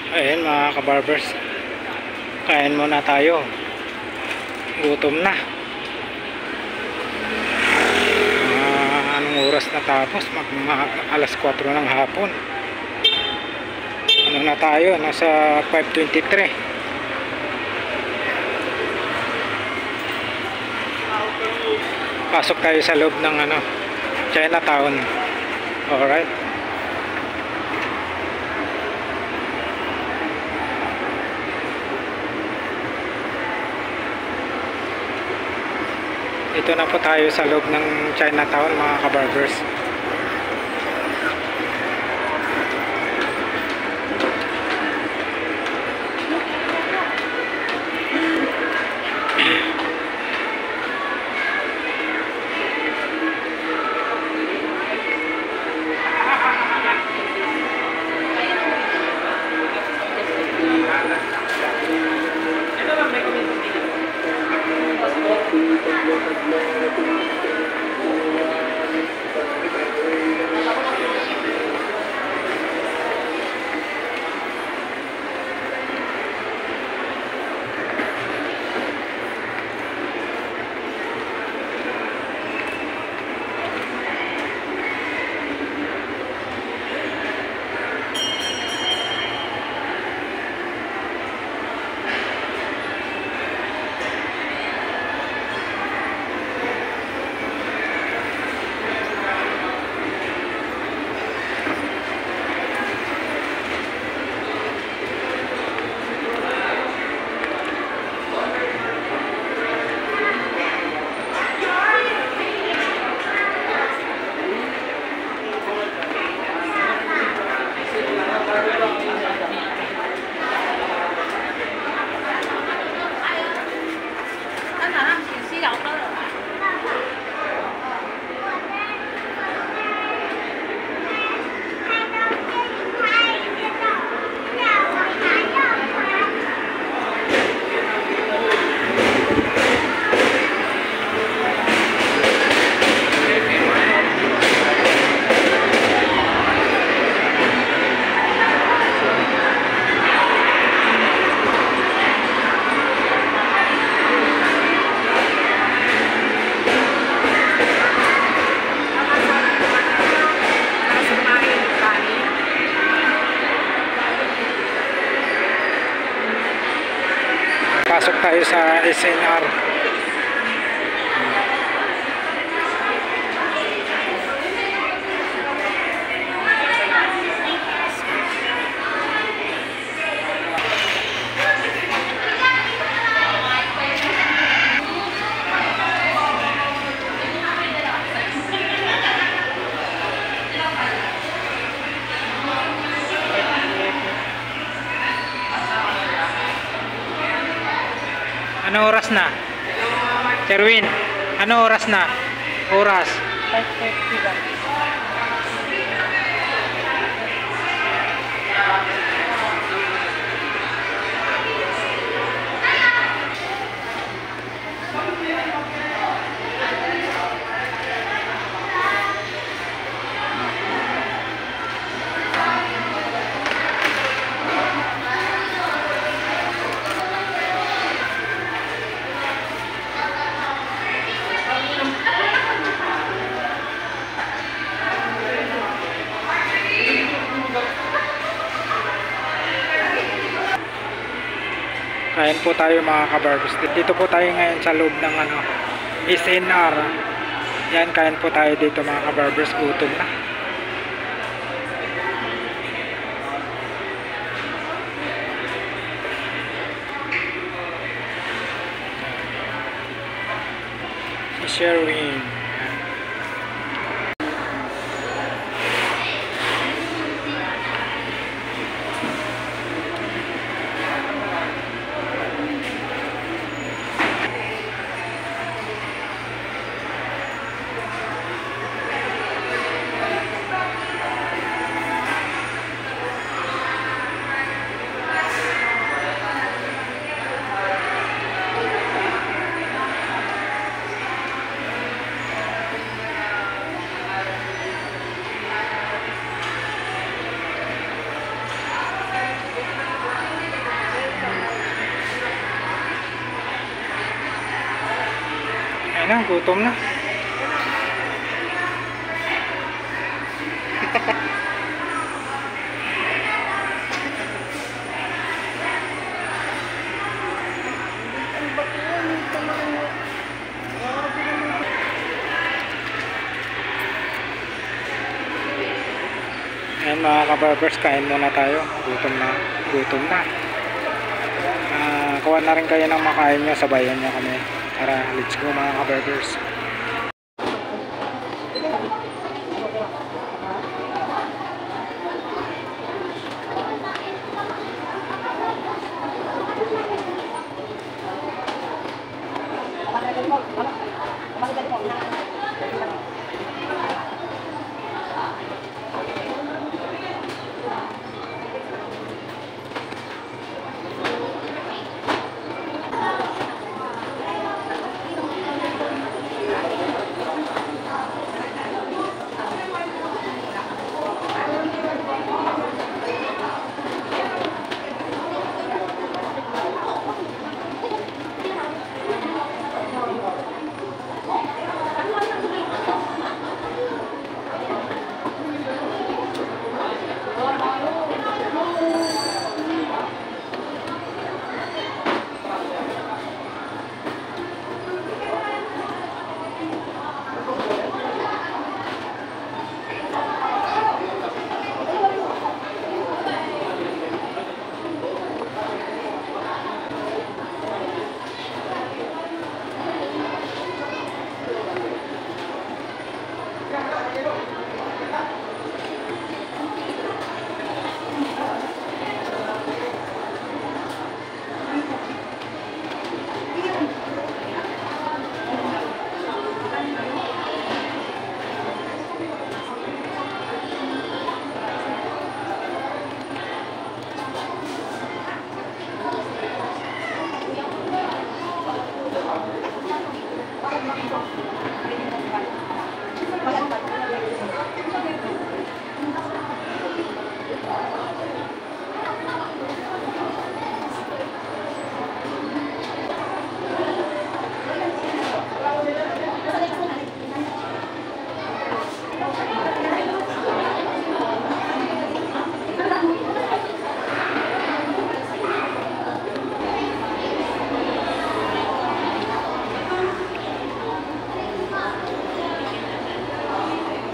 Ayan mga kabarbers, kain muna tayo, gutom na. Anong oras na tapos? Alas 4 ng hapon. Ano na tayo, nasa 5:23. Pasok tayo sa loob ng Chinatown. Alright. Ito na po tayo sa loob ng Chinatown mga kabarbers. Pasok tayo sa SNR. Ano oras na? Sherwin, ano oras na? Oras? 5:30 ba? Kain po tayo mga kabarbers. Dito po tayo ngayon sa loob ng SNR. Yan, kain po tayo dito mga kabarbers. Gutom na. Si Sherwin. Ayun na, gutom na. Ayan mga kabarbers, kain muna tayo. Gutom na. Gutom na. Kuha na rin kayo ng makain nyo. Sabayan nyo kami. Tara, let's go mga kabarbers.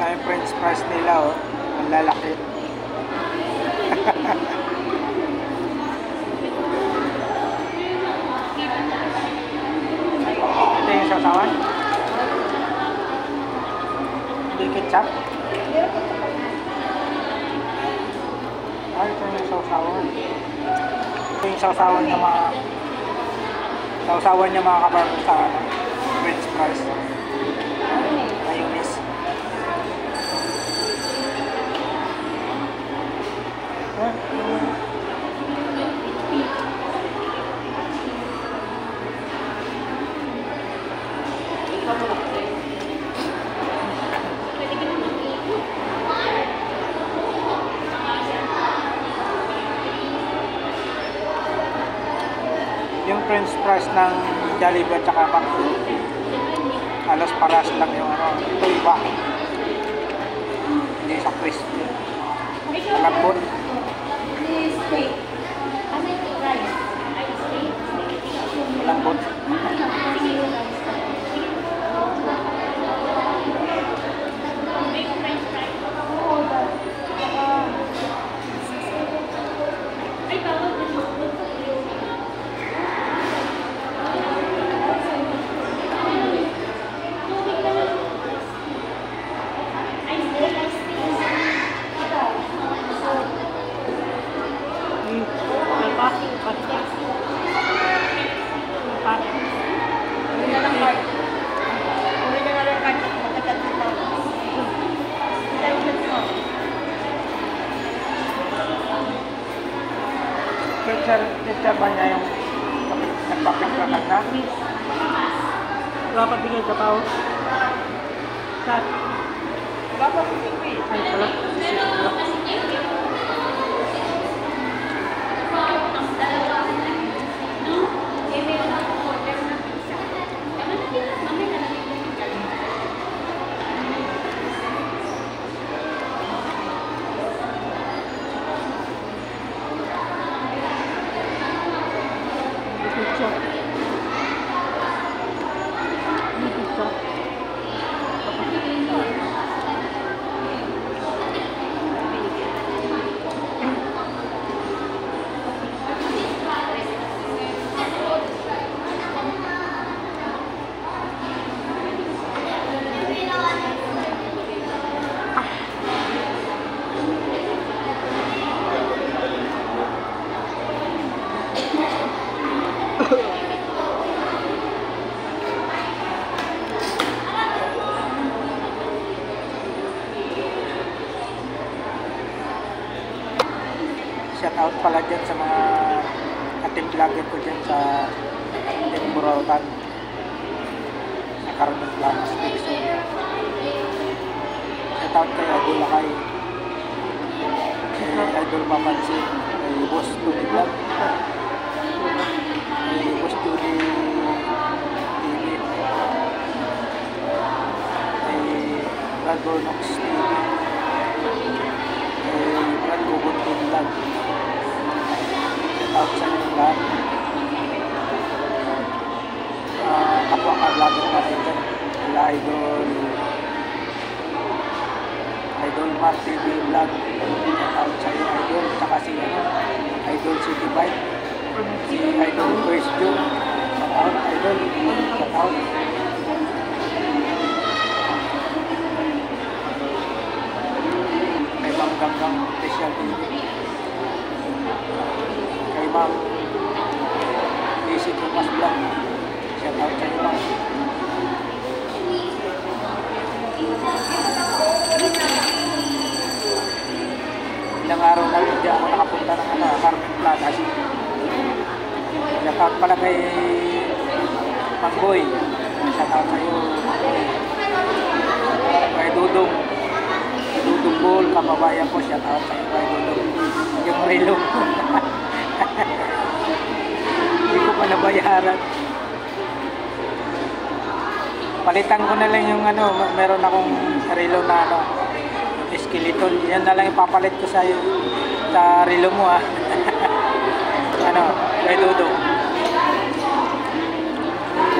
Ay, french fries nila, oh. Ang lalaki. Ito yung sausawan? Hindi ketchup? Ay, ito yung sausawan. Ito yung sausawan niya mga kabarbo sa french fries. Mayonnaise. Yung french fries ng Jollibee at saka McDo, halos paras lang yung ano. Ito iba, hindi sa crispy, malambot. Malambot. Picture ba niya yung nagpapicturean na? Wala pa bigay sa tao? Saan? Wala pa bigay. Ay, pala. pizza. May pizza. Shout out pala dyan sa mga ating vlogger ko dyan sa Burautan sa Carmen Planas, Divisoria. Shout out kay Idol Lakay, kay Idol Mapansin, kay Boss Tony Vlog, kay Boss Tony TV, kay Brad Bornox TV, kay Brad Gobonto Vlog. Out sa inyong lahat. Kapwa ka-vlogger natin dyan. Idol Mark TV Vlog. Out sa iyo, Idol. Tsaka si Idol City Bike. Si Idol First Joe. Shout out, Idol. Shout out. May Ma'am Ganggang Official TV. Kay Ma'am Easy Thomas Vlog. Shout out sa iyo, Ma'am. Ilang araw na hindi ako nakapunta ng Carmen Planas. Shout out pala kay Mangboy. Shout out sa iyo, kay Dudong Bol, kababayan ko. Shout out sa iyo, kay Dudong. Yung relo hindi ko pa nabayaran. Palitan ko na lang yung meron akong relo na skeleton. Yan na lang ipapalit ko sa relo mo kay Dodo.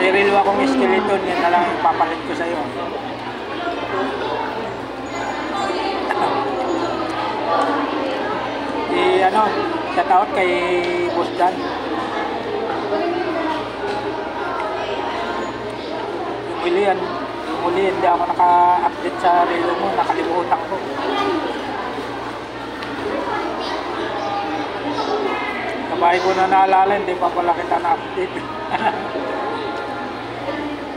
May relo akong skeleton, yan na lang ipapalit ko sa iyo. Shout out kay Boss Dan. Yung uli, hindi ako naka-update sa relo mo, nakalimutan ko. Kabahay ko na naalala, hindi pa pala kita na-update.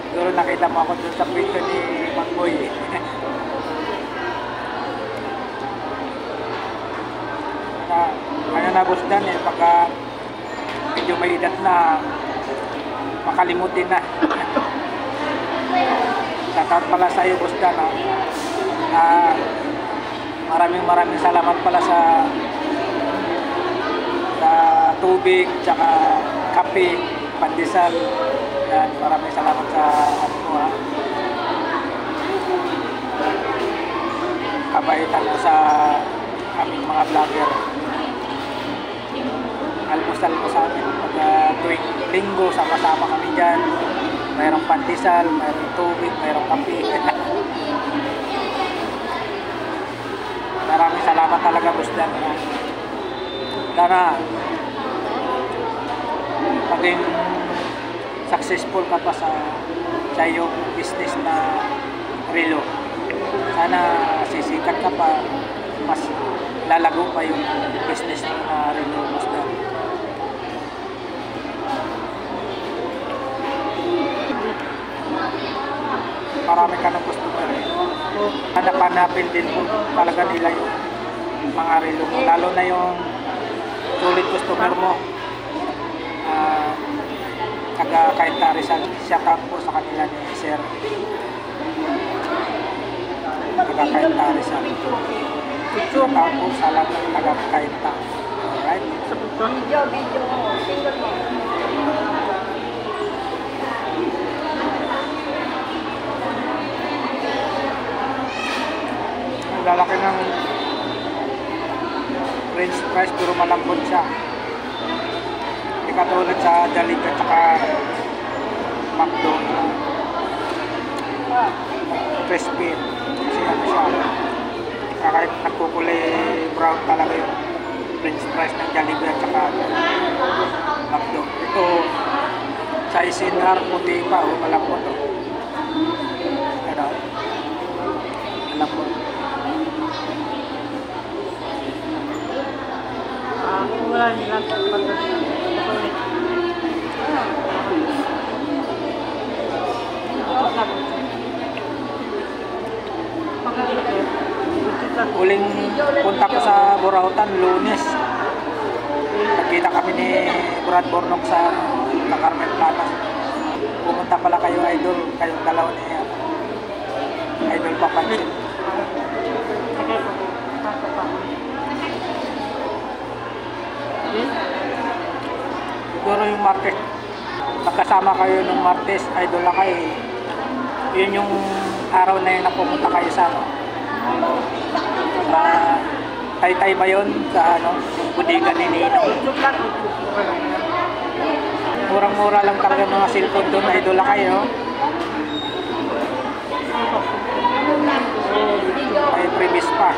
Siguro nakita mo ako dun sa picture ni Mangboy. Kaya na Boss Dan pagka medyo may edad na, makalimutin na. Shoutout pala sa iyo, Boss Dan. Maraming salamat pala sa tubig, tsaka kape, pandesal. Yan, maraming salamat sa kabaitan mo sa aming mga vlogger. Almusal mo sa amin pag tuwing linggo, sama-sama kami dyan. Mayroong pandesal, mayroong tubig, mayroong kape. Maraming salamat talaga, Boss Dan. Sana maging successful ka pa sa iyong business na relo. Sana sisikat ka pa, mas lalago pa yung business na relo, Boss Dan. Marami ka ng customer. Hanap-hanapin din po talaga nila yung mga relo mo. Lalo na yung sulit customer mo. Taga Cainta Rizal. Shout out po sa kanila ni Sir. Taga Cainta Rizal. Shout out po sa lahat ng taga Cainta. Alright? Video. Lalaki ng french fries pero malambot siya. Hindi katulad sa Jollibee at saka McDo. Crispy. Kasi ano siya. Kahit nagkukulay brown talaga yung french fries ng Jollibee at saka McDo. Ito sa SNR puti pa o malapot o. Ano? Malapot. Wala nilang pagkakulit. Huling punta ko sa Burautan, Lunes. Nagkita kami ni Brad Bornok sa Carmen Planas. Pumunta pala kayo, idol. Kayong dalawa ni Idol Papansin. Siguro yung Martes. Magkasama kayo nung Martes, Idol Lakay. Yun yung araw na yun na pumunta kayo sa Taytay ba yun? Sa ano, yung budigan ni Ninong. Murang-mura lang talaga mga cellphone doon, Idol Lakay, no? May previous pa.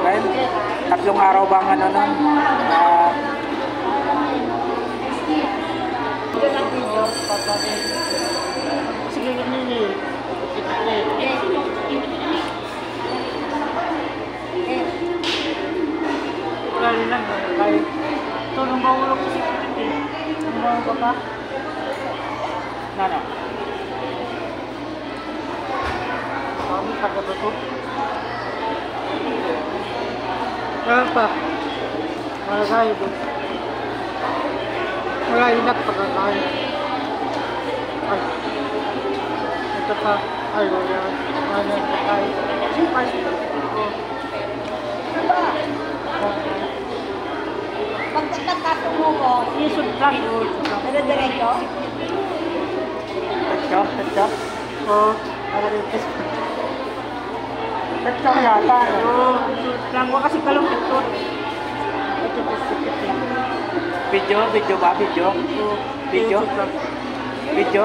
Right? 3 araw bang ano nun? Sige, ganyan Lali lang, kahit tulong mahulog sa sikit eh. Mahulog ka pa? Ano? Kami taga ba ito? Kaya pa. Malagayo doon. Malayo na pagkakain. Ay. Ito pa. Ay, wala. Ano yung pagkain? Ay. Pagkakatato mo, Isod lang. dire-diretso? Ito? Oo. Para ito. Ito yata. Oo. Isod lang. Huwag kasi kalungkit to. Ito po sikit lang. Video ba? Video? Video? Isod lang. Video?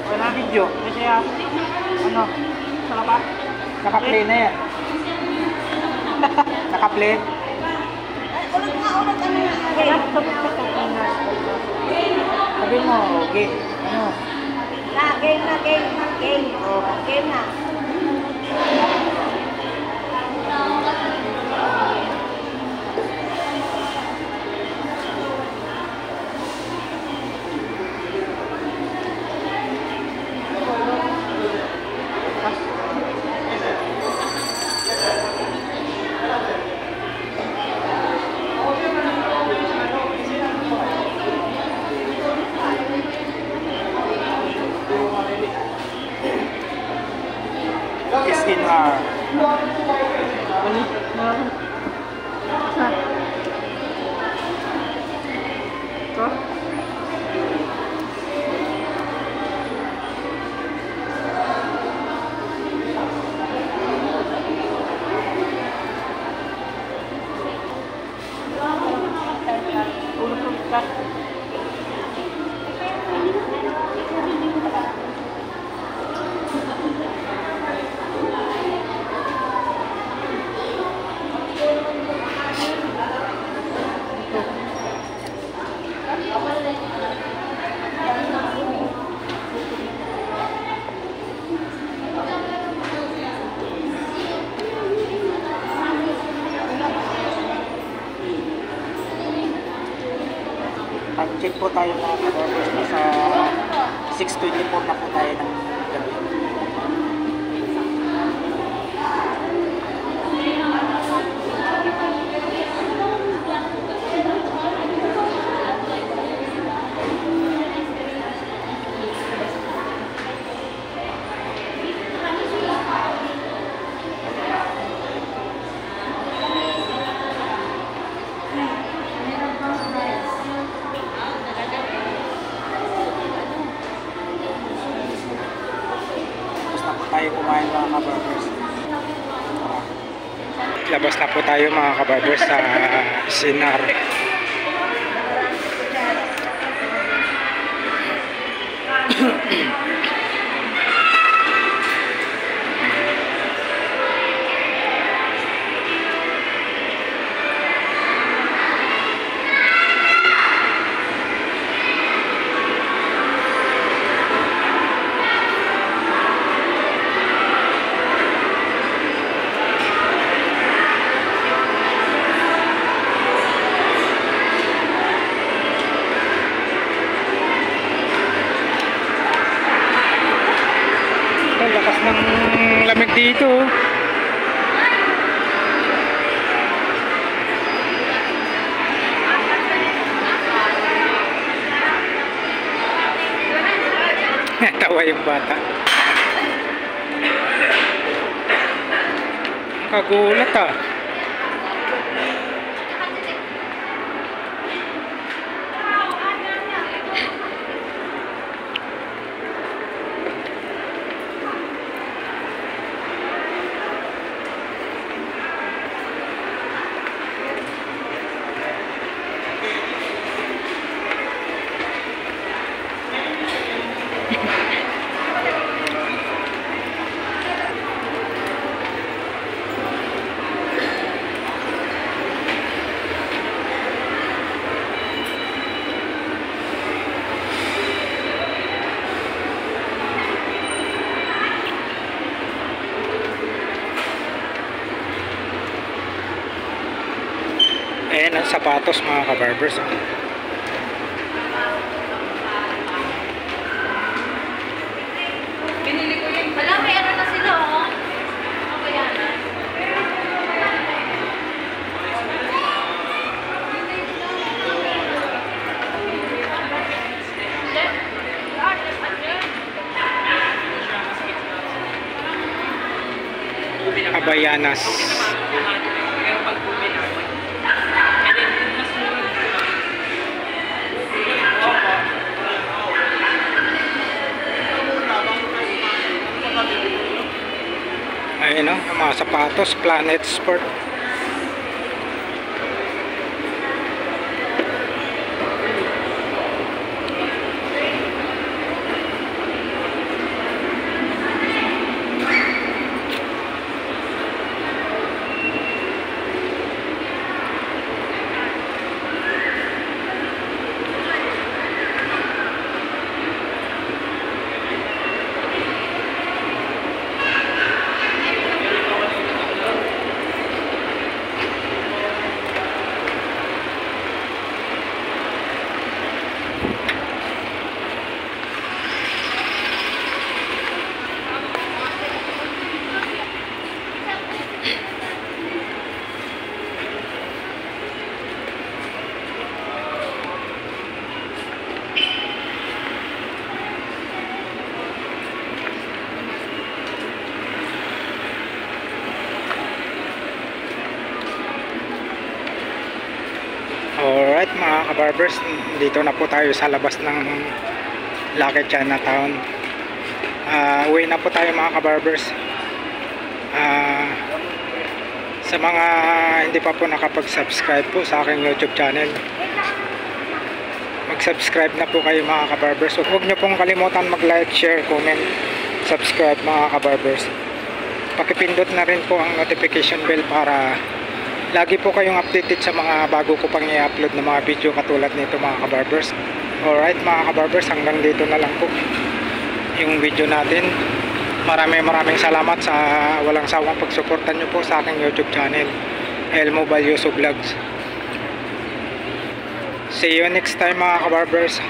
Wala. Video? Kasi ano? Saka pa? Naka-play na yan. Naka-play? Ulit ano na. Kaya ito po Sabi mo, okay. Ano? Game na. Game na. SNR. Balik. Saan? Ito? Ulo ko ka. Check po tayo mga kabarbers na sa 6:24 na po tayo ng gabi. Tayo kumain mga kabarbers. Labas na po tayo mga kabarbers sa SNR. lamig dito. Tawa yung bata. Kagulat ah. Ayan ang sapatos mga kabarbers. Binili ko yun. Wala, may ano na sila, oh. Okay yan. Abayanas. Ayun o, mga sapatos, Planet Sport. Alright mga kabarbers, dito na po tayo sa labas ng Lucky Chinatown. Uwi na po tayo mga kabarbers. Sa mga hindi pa po nakapag-subscribe po sa aking YouTube channel, mag-subscribe na po kayo mga kabarbers. Huwag nyo pong kalimutan mag-like, share, comment, subscribe mga kabarbers. Pakipindot na rin po ang notification bell para lagi po kayong updated sa mga bago ko pang i-upload na mga video katulad nito mga kabarbers. Alright mga kabarbers, hanggang dito na lang po yung video natin. Maraming salamat sa walang sawang pagsuportan nyo po sa aking YouTube channel, Elmo Balyoso Vlogs. See you next time mga kabarbers.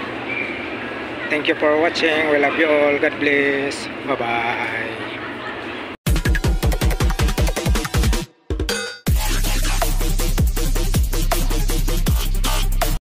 Thank you for watching. We love you all. God bless. Bye bye.